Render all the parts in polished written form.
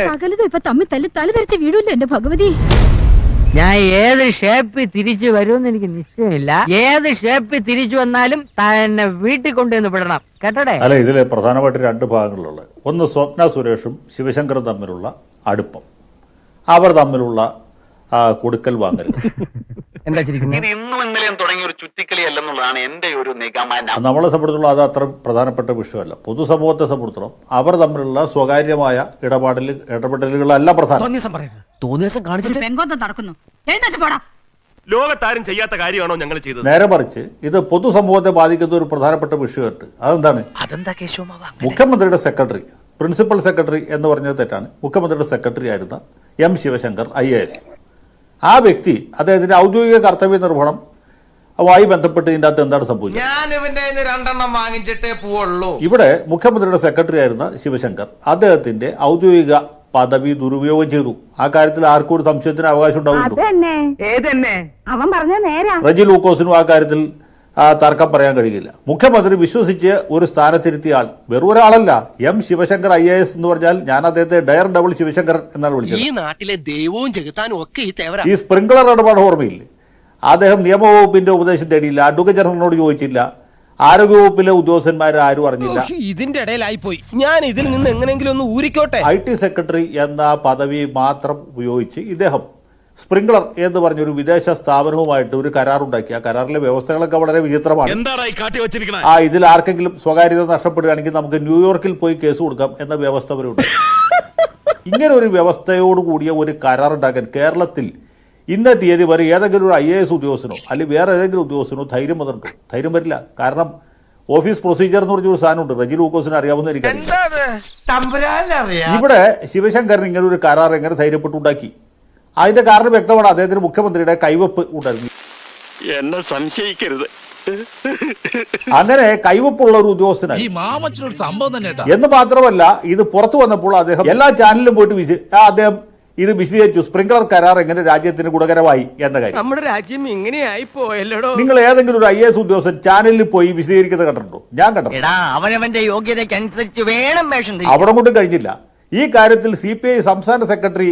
സകലതും ഇപ്പൊ തമ്മിൽ തല ധരിച്ച് വീഴൂല്ലോ എന്റെ ഭഗവതി. ഞാൻ ഏത് ഷേപ്പിൽ തിരിച്ചു വരുമെന്ന് എനിക്ക് നിശ്ചയമില്ല. ഏത് ഷേപ്പിൽ തിരിച്ചു വന്നാലും തന്നെ വീട്ടിൽ കൊണ്ടുവന്ന് വിടണം, കേട്ടോടെ. അല്ല, ഇതിലെ പ്രധാനമായിട്ട് രണ്ട് ഭാഗങ്ങളുള്ളത്. ഒന്ന് സ്വപ്ന സുരേഷും ശിവശങ്കറും തമ്മിലുള്ള അടുപ്പം, അവർ തമ്മിലുള്ള കൊടുക്കൽ വാങ്ങൽ. എന്താ ഇത് ഇന്നും ഇന്നലെയും തുടങ്ങിയ ഒരു ചുറ്റിക്കളി അല്ലെന്നുള്ളതാണ് എന്റെ ഒരു നിഗമനം. നമ്മളെ സംബന്ധിച്ചുള്ള അത് അത്ര പ്രധാനപ്പെട്ട വിഷയമല്ല. പൊതുസമൂഹത്തെ സംബന്ധിച്ചിടത്തോളം അവർ തമ്മിലുള്ള സ്വകാര്യമായ ഇടപെടലുകളല്ല പ്രധാനം. ലോകത്താരും ചെയ്യാത്ത കാര്യമാണോ ഞങ്ങൾ ചെയ്തത്? നേരെ മറിച്ച് ഇത് പൊതുസമൂഹത്തെ ബാധിക്കുന്ന ഒരു പ്രധാനപ്പെട്ട വിഷയമുണ്ട്. അതെന്താണ്? മുഖ്യമന്ത്രിയുടെ സെക്രട്ടറി, പ്രിൻസിപ്പൽ സെക്രട്ടറി എന്ന് പറഞ്ഞത് തെറ്റാണ്. മുഖ്യമന്ത്രിയുടെ സെക്രട്ടറി ആയിരുന്ന എം ശിവശങ്കർ IAS, ആ വ്യക്തി അദ്ദേഹത്തിന്റെ ഔദ്യോഗിക കർത്തവ്യ നിർവഹണവുമായി ബന്ധപ്പെട്ട് ഇതിന്റെ അകത്ത് എന്താണ് സംഭവിച്ചത്? ഇവിടെ മുഖ്യമന്ത്രിയുടെ സെക്രട്ടറി ആയിരുന്ന ശിവശങ്കർ അദ്ദേഹത്തിന്റെ ഔദ്യോഗിക പദവി ദുരുപയോഗം ചെയ്തു. ആ കാര്യത്തിൽ ആർക്കും ഒരു സംശയത്തിന് അവകാശം ഉണ്ടാവുമല്ലോ. റജി ലൂക്കോസിനും ആ കാര്യത്തിൽ തർക്കം പറയാൻ കഴിയില്ല. മുഖ്യമന്ത്രി വിശ്വസിച്ച് ഒരു സ്ഥാനത്തിരുത്തിയ ആൾ വെറും ഒരാളല്ല. എം ശിവശങ്കർ IAS എന്ന് പറഞ്ഞാൽ ഞാൻ അദ്ദേഹത്തെ ഡയർ ഡബിൾ ശിവശങ്കർ എന്നാണ് വിളിച്ചത്. ഈ നാട്ടിലെ ദൈവവും ജഗത്താനും ഒക്കെ ഈ സ്പ്രിംഗ്ലർ ഇടപാട് ഓർമ്മയില്ലേ? അദ്ദേഹം നിയമവകുപ്പിന്റെ ഉപദേശം തേടിയില്ല, അഡ്വക്കേറ്റ് ജനറലിനോട് ചോദിച്ചില്ല, ആരോഗ്യവകുപ്പിലെ ഉദ്യോഗസ്ഥന്മാർ ആരും അറിഞ്ഞില്ല. ഇതിന്റെ ഇടയിലായി പോയി. ഞാൻ ഇതിൽ നിന്ന് എങ്ങനെയെങ്കിലും ഒന്ന് ഊരിക്കോട്ടെ. IT സെക്രട്ടറി എന്ന പദവി മാത്രം ഉപയോഗിച്ച് ഇദ്ദേഹം സ്പ്രിംഗ്ലർ എന്ന് പറഞ്ഞൊരു വിദേശ സ്ഥാപനവുമായിട്ട് ഒരു കരാറുണ്ടാക്കി. ആ കരാറിലെ വ്യവസ്ഥകളൊക്കെ വളരെ വിചിത്രമാണ്. ഇതിൽ ആർക്കെങ്കിലും സ്വകാര്യത നഷ്ടപ്പെടുകയാണെങ്കിൽ നമുക്ക് ന്യൂയോർക്കിൽ പോയി കേസ് കൊടുക്കാം എന്ന വ്യവസ്ഥ വരെയുണ്ട്. ഇങ്ങനെ ഒരു വ്യവസ്ഥയോടുകൂടിയ ഒരു കരാറുണ്ടാക്കാൻ കേരളത്തിൽ ഇന്ന തീയതി വരെ ഏതെങ്കിലും ഒരു IAS ഉദ്യോഗസ്ഥനോ അല്ലെങ്കിൽ വേറെ ഏതെങ്കിലും ഉദ്യോഗസ്ഥനോ ധൈര്യം വന്നിട്ടുണ്ടോ? ധൈര്യം വരില്ല. കാരണം ഓഫീസ് പ്രൊസീജിയർ എന്ന് പറഞ്ഞൊരു സാധനമുണ്ട്. റജി ലൂക്കോസിന് അറിയാവുന്ന എനിക്കറിയാം. ഇവിടെ ശിവശങ്കറിന് ഇങ്ങനെ ഒരു കരാർ എങ്ങനെ ധൈര്യപ്പെട്ടുണ്ടാക്കി? അതിന്റെ കാരണം വ്യക്തമാണ്. അദ്ദേഹത്തിന് മുഖ്യമന്ത്രിയുടെ കൈവപ്പ് ഉണ്ടായിരുന്നു. എന്നെ സംശയിക്കരുത്. അങ്ങനെ കൈവപ്പുള്ള ഒരു ഉദ്യോഗസ്ഥനായി എന്ന് മാത്രമല്ല, ഇത് പുറത്തു വന്നപ്പോൾ അദ്ദേഹം എല്ലാ ചാനലിലും പോയിട്ട് അദ്ദേഹം ഇത് വിശദീകരിച്ചു. സ്പ്രിംഗ്ലർ കരാർ എങ്ങനെ രാജ്യത്തിന് ഗുണകരമായി എന്ന കാര്യം. നമ്മുടെ രാജ്യം ഇങ്ങനെയായി പോയല്ലോ. നിങ്ങൾ ഏതെങ്കിലും ഒരു IAS ഉദ്യോഗസ്ഥൻ ചാനലിൽ പോയി വിശദീകരിക്കുന്നത് കണ്ടിട്ടുണ്ടോ? ഞാൻ കണ്ടിട്ടുണ്ട്. അവനവന്റെ യോഗ്യതയ്ക്കനുസരിച്ച് വേണം വേഷം. അവിടെ കൊണ്ടും കഴിഞ്ഞില്ല. ഈ കാര്യത്തിൽ CPI സംസ്ഥാന സെക്രട്ടറി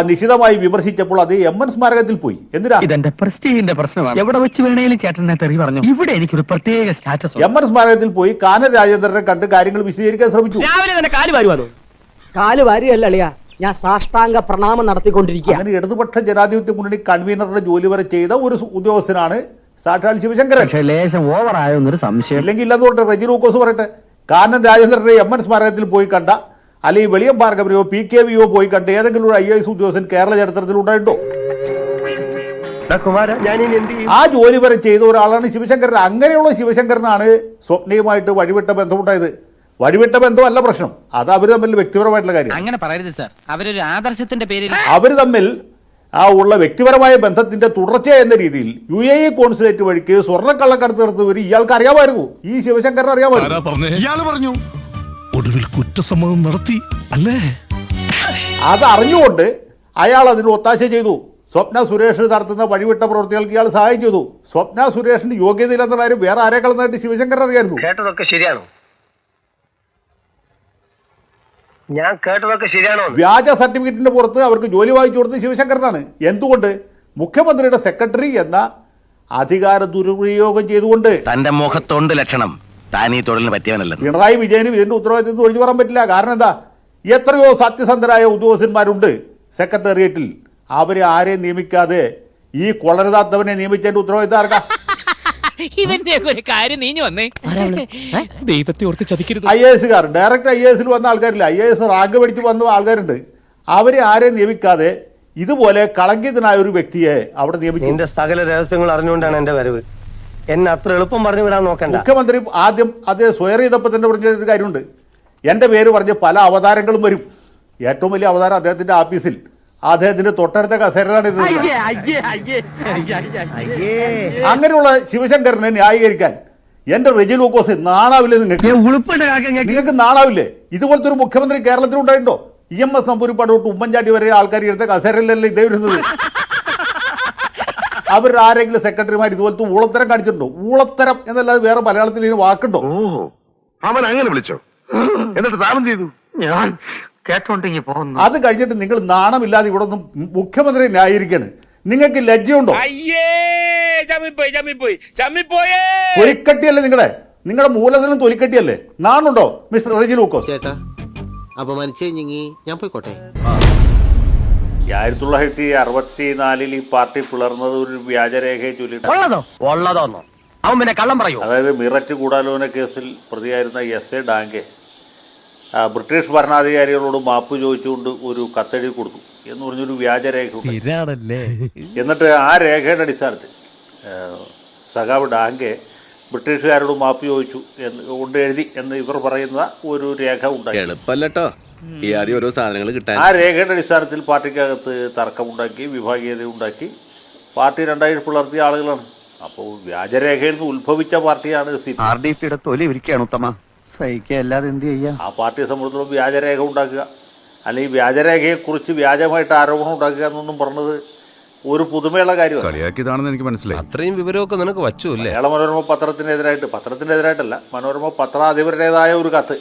നിശിതമായി വിമർശിച്ചപ്പോൾ അത് MN സ്മാരകത്തിൽ പോയി. എന്തിനാ? ഇതെന്റെ പ്രസ്റ്റീജിന്റെ പ്രശ്നമാണ്. എവിടെ വെച്ച് വേണേലും ചേട്ടനെ തെറി പറഞ്ഞു. ഇവിടെ എനിക്കൊരു പ്രത്യേക സ്റ്റാറ്റസ്. MN സ്മാരകത്തിൽ പോയി കാനൻ രാജേന്ദ്രനെ കണ്ട് കാര്യങ്ങൾ വിശദീകരിക്കാൻ ശ്രമിച്ചു. രാവിലെ തന്നെ കാല് വാരിയല്ല, ഞാൻ സാഷ്ടാംഗ പ്രണാമം നടത്തിക്കൊണ്ടിരിക്കുക. അങ്ങനെ ഇടതുപക്ഷ ജനാധിപത്യ മുന്നണി കൺവീനറുടെ ജോലി വരെ ചെയ്ത ഒരു ഉദ്യോഗസ്ഥനാണ് സാക്ഷാൽ ശിവശങ്കരൻ. ലേശം ഓവറായൊന്നൊരു സംശയം. ഇല്ലെങ്കിൽ ഇല്ലെന്ന് പറഞ്ഞിട്ട് റജി ലൂക്കോസ് പറയട്ടെ. കാനൻ രാജേന്ദ്രന്റെ MN സ്മാരകത്തിൽ പോയി കണ്ട, അല്ലെങ്കിൽ വെളിയം ഭാർഗവനെയോ PKVയോ പോയി കണ്ട ഏതെങ്കിലും ഒരു IAS ഉദ്യോഗസ്ഥൻ കേരള ചരിത്രത്തിൽ ഉണ്ടായിട്ടോ? ആ ജോലി വരെ ചെയ്ത ഒരാളാണ് ശിവശങ്കരൻ. അങ്ങനെയുള്ള ശിവശങ്കരനാണ് സ്വപ്നയുമായിട്ട് വഴിവിട്ട ബന്ധമുണ്ടായത്. വഴിവിട്ട ബന്ധമല്ല പ്രശ്നം, അത് അവർ തമ്മിൽ വ്യക്തിപരമായിട്ടുള്ള കാര്യം. അങ്ങനെ പറയരുത് സാർ. അവരൊരു ആദർശത്തിന്റെ പേരിൽ അവർ തമ്മിൽ ഉള്ള വ്യക്തിപരമായ ബന്ധത്തിന്റെ തുടർച്ച എന്ന രീതിയിൽ UAE കോൺസുലേറ്റ് വഴിക്ക് സ്വർണ്ണക്കള്ളക്കടത്ത് നടത്തുന്നവർ ഇയാൾക്ക് അറിയാമായിരുന്നു. ഈ ശിവശങ്കരൻ അറിയാമായിരുന്നു. ഒടുവിൽ കുറ്റസമ്മതം നടത്തി അല്ലേ? അത് അറിഞ്ഞുകൊണ്ട് അയാൾ അതിന് ഒത്താശ ചെയ്തു. സ്വപ്ന സുരേഷ് നടത്തുന്ന വഴിവിട്ട പ്രവൃത്തികൾക്ക് ഇയാൾ സഹായം ചെയ്തു. സ്വപ്ന സുരേഷിന് യോഗ്യതയില്ലെന്ന കാര്യം വേറെ ആരെക്കളന്നായിട്ട് ശിവശങ്കരൻ അറിയായിരുന്നു. കേട്ടതൊക്കെ ശരിയാണോ? ഞാൻ കേട്ടതൊക്കെ ശരിയാണോ? വ്യാജ സർട്ടിഫിക്കറ്റിന്റെ പുറത്ത് അവർക്ക് ജോലി വാങ്ങിച്ചു കൊടുത്തത് ശിവശങ്കരനാണ്. എന്തുകൊണ്ട്? മുഖ്യമന്ത്രിയുടെ സെക്രട്ടറി എന്ന അധികാര ദുരുപയോഗം ചെയ്തുകൊണ്ട്. തന്റെ മുഖത്തൊണ്ട് ലക്ഷണം താൻ ഈ തൊഴിലിന് പറ്റിയവനല്ല. പിണറായി വിജയനും ഇതിന്റെ ഉത്തരവാദിത്തത്തിൽ ഒഴിഞ്ഞു പറയാൻ പറ്റില്ല. കാരണം എന്താ? എത്രയോ സത്യസന്ധരായ ഉദ്യോഗസ്ഥന്മാരുണ്ട് സെക്രട്ടേറിയറ്റിൽ. അവരെ ആരെയും നിയമിക്കാതെ ഈ കൊളരുതാത്തവനെ നിയമിച്ചതിന്റെ ഉത്തരവാദിത്തം ആർക്കാ? IASകാർ ഡയറക്റ്റ് IASൽ വന്ന ആൾക്കാരില്ല. IAS റാങ്ക് പഠിച്ച് വന്ന ആൾക്കാരുണ്ട്. അവരെ ആരെയും നിയമിക്കാതെ ഇതുപോലെ കളങ്കിതനായ ഒരു വ്യക്തിയെ അവിടെ നിയമിച്ചു. എന്റെ സകല രഹസ്യങ്ങൾ അറിഞ്ഞുകൊണ്ടാണ് എന്റെ വരവ്. എന്നെ അത്ര എളുപ്പം പറഞ്ഞു വിടാൻ നോക്കണ്ട. മുഖ്യമന്ത്രി ആദ്യം അത് സ്വയർ ചെയ്തപ്പോൾ തന്നെ പറഞ്ഞൊരു കാര്യമുണ്ട്. എന്റെ പേര് പറഞ്ഞ് പല അവതാരങ്ങളും വരും. ഏറ്റവും വലിയ അവതാരം അദ്ദേഹത്തിന്റെ ആഫീസിൽ അദ്ദേഹത്തിന്റെ തൊട്ടടുത്ത കസേരയാണ് ഇത്. അങ്ങനെയുള്ള ശിവശങ്കരനെ ന്യായീകരിക്കാൻ എന്റെ റജി ലൂക്കോസ് നാണാവില്ലേ? നിങ്ങൾക്ക് നാണാവില്ലേ? ഇതുപോലത്തെ ഒരു മുഖ്യമന്ത്രി കേരളത്തിൽ ഉണ്ടായിട്ടുണ്ടോ? EMS നമ്പൂരിപ്പാട് തൊട്ട് ഉമ്മൻചാണ്ടി വരെ ആൾക്കാർ എടുത്ത കസേരയിലല്ലേ ഇതേ വരുന്നത്? അവർ ആരെങ്കിലും സെക്രട്ടറിമാർ ഇതുപോലത്തെ ഊളത്തരം കാണിച്ചിട്ടുണ്ടോ? ഊളത്തരം എന്നല്ലാതെ വേറെ മലയാളത്തിൽ ഇതിന് വാക്കുണ്ടോ? അവൻ അങ്ങനെ വിളിച്ചോ? എന്നിട്ട് താമം ചെയ്തു. ഞാൻ കേട്ടോണ്ടെങ്കിൽ പോകുന്നു. അത് കഴിഞ്ഞിട്ട് നിങ്ങൾ നാണമില്ലാതെ ഇവിടെ ഒന്നും മുഖ്യമന്ത്രി ന്യായീകരിക്കാണ്. നിങ്ങൾക്ക് ലജ്ജയുണ്ടോ? തൊലിക്കട്ടിയല്ലേ നിങ്ങളുടെ മൂലധനം തൊലിക്കട്ടിയല്ലേ? നാണുണ്ടോ മിസ്റ്റർ റെജി ലൂക്കോസ്? ചേട്ടാ അപമാനിച്ചേ ഞാൻ പോയിക്കോട്ടെ. 1964 ഈ പാർട്ടി പിളർന്നത് ഒരു വ്യാജരേഖയെ ചൊല്ലിയിട്ടാണ്. ഉള്ളതോന്നോ അവൻ പിന്നെ കള്ളം പറയൂ. അതായത് മീററ്റ് ഗൂഢാലോചന കേസിൽ പ്രതിയായിരുന്ന എസ്.എ. ഡാങ്കെ ബ്രിട്ടീഷ് ഭരണാധികാരികളോട് മാപ്പ് ചോദിച്ചുകൊണ്ട് ഒരു കത്തെഴുതി കൊടുത്തു എന്ന് പറഞ്ഞൊരു വ്യാജരേഖ. എന്നിട്ട് ആ രേഖയുടെ അടിസ്ഥാനത്തിൽ സഖാവ് ഡാങ്കെ ബ്രിട്ടീഷുകാരോട് മാപ്പ് ചോദിച്ചു എന്ന് കൊണ്ട് എഴുതി എന്ന് ഇവർ പറയുന്ന ഒരു രേഖ ഉണ്ടായി. എളുപ്പല്ലോ ഈ ആദ്യം ഓരോ സാധനങ്ങൾ കിട്ടാൻ. ആ രേഖയുടെ അടിസ്ഥാനത്തിൽ പാർട്ടിക്കകത്ത് തർക്കമുണ്ടാക്കി, വിഭാഗീയത ഉണ്ടാക്കി, പാർട്ടി രണ്ടായി പിളർത്തിയ ആളുകളാണ്. അപ്പോൾ വ്യാജരേഖയിൽ നിന്ന് ഉത്ഭവിച്ച പാർട്ടിയാണ് RDPയുടെ തൊലി ഇരിക്കുകയാണ് ഉത്തമ. സഹിക്കല്ലാതെ എന്ത് ചെയ്യാം? ആ പാർട്ടിയെ സംബന്ധിച്ചിടത്തോളം വ്യാജരേഖ ഉണ്ടാക്കുക, അല്ലെങ്കിൽ വ്യാജരേഖയെക്കുറിച്ച് വ്യാജമായിട്ട് ആരോപണം ഉണ്ടാക്കുക എന്നൊന്നും പറഞ്ഞത് ഒരു പുതുമയുള്ള കാര്യമാണ്. കളിയാക്കിയതാണെന്ന് എനിക്ക് മനസ്സിലായി. അത്രയും വിവരമൊക്കെ നിനക്ക് വച്ചു അല്ലേ? മലയാള മനോരമ പത്രത്തിനെതിരായിട്ടല്ല, മനോരമ പത്രാധിപരുടേതായ ഒരു കത്ത്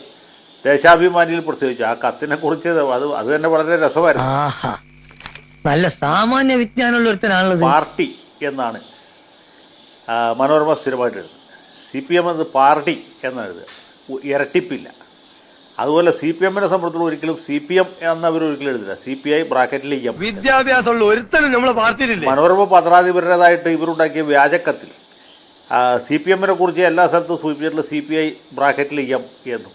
ദേശാഭിമാനിയിൽ പ്രസിദ്ധീകരിച്ചു. ആ കത്തിനെ കുറിച്ച് അത് തന്നെ വളരെ രസമായിരുന്നു. നല്ല സാമാന്യ വിജ്ഞാനമുള്ള ഒരുത്തനാണുള്ളത്. പാർട്ടി എന്നാണ് മനോരമ സ്ഥിരമായിട്ട് എഴുതുന്നത്. CPM എന്നത് പാർട്ടി എന്നാണ് എഴുതുക, ഇരട്ടിപ്പില്ല. അതുപോലെ CPM-നെ സംബന്ധിച്ചുള്ള ഒരിക്കലും CPM എന്നവർ ഒരിക്കലും എഴുതില്ല, CPI ബ്രാക്കറ്റിൽ EM. വിദ്യാഭ്യാസമുള്ള ഒരുത്തനും നമ്മളെ പാർട്ടിയിലില്ലേ? മനോരമ പത്രാധിപരുടേതായിട്ട് ഇവരുണ്ടാക്കിയ വ്യാജക്കത്തിൽ CPM-നെ കുറിച്ച് എല്ലാ സ്ഥലത്തും സൂചിപ്പിച്ചിട്ടുള്ള CPI ബ്രാക്കറ്റിൽ EM എന്നും,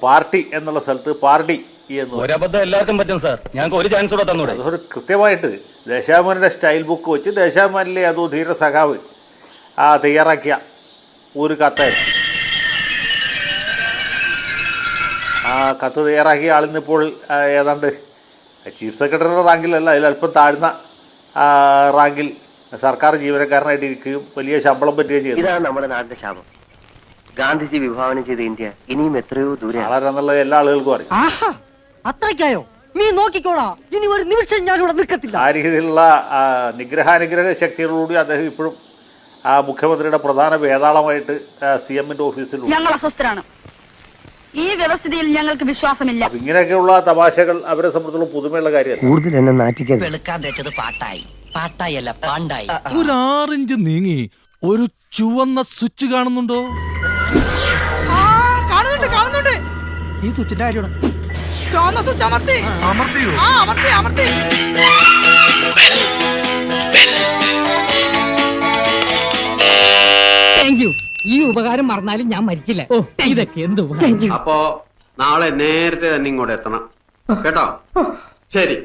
പാർട്ടി എന്നുള്ള സ്ഥലത്ത് പാർട്ടി എന്നും. ഒരബദ്ധം എല്ലാവർക്കും പറ്റും സാർ, ഞങ്ങൾക്ക് ഒരു ചാൻസ് കൂടെ തന്നൂടെ? അതൊരു കൃത്യമായിട്ട് ദേശാഭിമാനിയുടെ സ്റ്റൈൽ ബുക്ക് വെച്ച് ദേശാഭിമാനിലെ അതോ ധീര സഖാവ് തയ്യാറാക്കിയ ഒരു കത്തായിരുന്നു. ആ കത്ത് തയ്യാറാക്കിയ ആളിന്നിപ്പോൾ ഏതാണ്ട് ചീഫ് സെക്രട്ടറിയുടെ റാങ്കിലല്ല, അതിലല്പം താഴ്ന്ന റാങ്കിൽ സർക്കാർ ജീവനക്കാരനായിട്ട് ഇരിക്കുകയും വലിയ ശമ്പളം പറ്റുകയും ചെയ്തു. ഇതാണ് നമ്മുടെ നാടിന്റെ ശാപം. ഗാന്ധിജി വിഭാവനം ചെയ്ത ഇന്ത്യ ഇനിയും എത്രയോ ദൂരെ. ആളാരെന്നുള്ളത് എല്ലാ ആളുകൾക്കും അറിയാം. അത്രയ്ക്കായോ? നീ നോക്കിക്കോളാ, ഇനി ഒരു നിമിഷം ഞാനിവിടെ നിൽക്കത്തില്ല. ആ രീതിയിലുള്ള നിഗ്രഹാനുഗ്രഹ ശക്തികളോടുകൂടി അദ്ദേഹം ഇപ്പോഴും മുഖ്യമന്ത്രിയുടെ പ്രധാന വേതാളമായിട്ട് CM-ന്റെ ഓഫീസിലുണ്ട്. ഞങ്ങൾ അസ്വസ്ഥരാണ്. ഈ വ്യവസ്ഥിതിയിൽ ഞങ്ങൾക്ക് വിശ്വാസമില്ല. ഇങ്ങനെയൊക്കെയുള്ള തമാശകൾ അവരെ സംബന്ധിച്ചുള്ള പുതുമയുള്ള കാര്യമല്ല. കൂടുതൽ എന്നെ നാറ്റിക്കാൻ വെളുക്കാൻ തേച്ചത് പാട്ടായി അല്ല പാണ്ടായി. ഒരു 6 ഇഞ്ച് നീങ്ങി ഒരു ചുവന്ന സ്വിച്ച് കാണുന്നുണ്ടോ? കാണുന്നുണ്ട്. ഈ സ്വിച്ചിന്റെ കാര്യമാണ്. ചുവന്ന സ്വിച്ച് അമർത്തിയോ? അമർത്തി. Thank you. ഈ ഉപകാരം മറന്നാലും ഞാൻ മരിക്കില്ല. ഇതൊക്കെ എന്ത് അപ്പോ നാളെ നേരത്തെ തന്നെ ഇങ്ങോട്ട് എത്തണം കേട്ടോ? ശരി.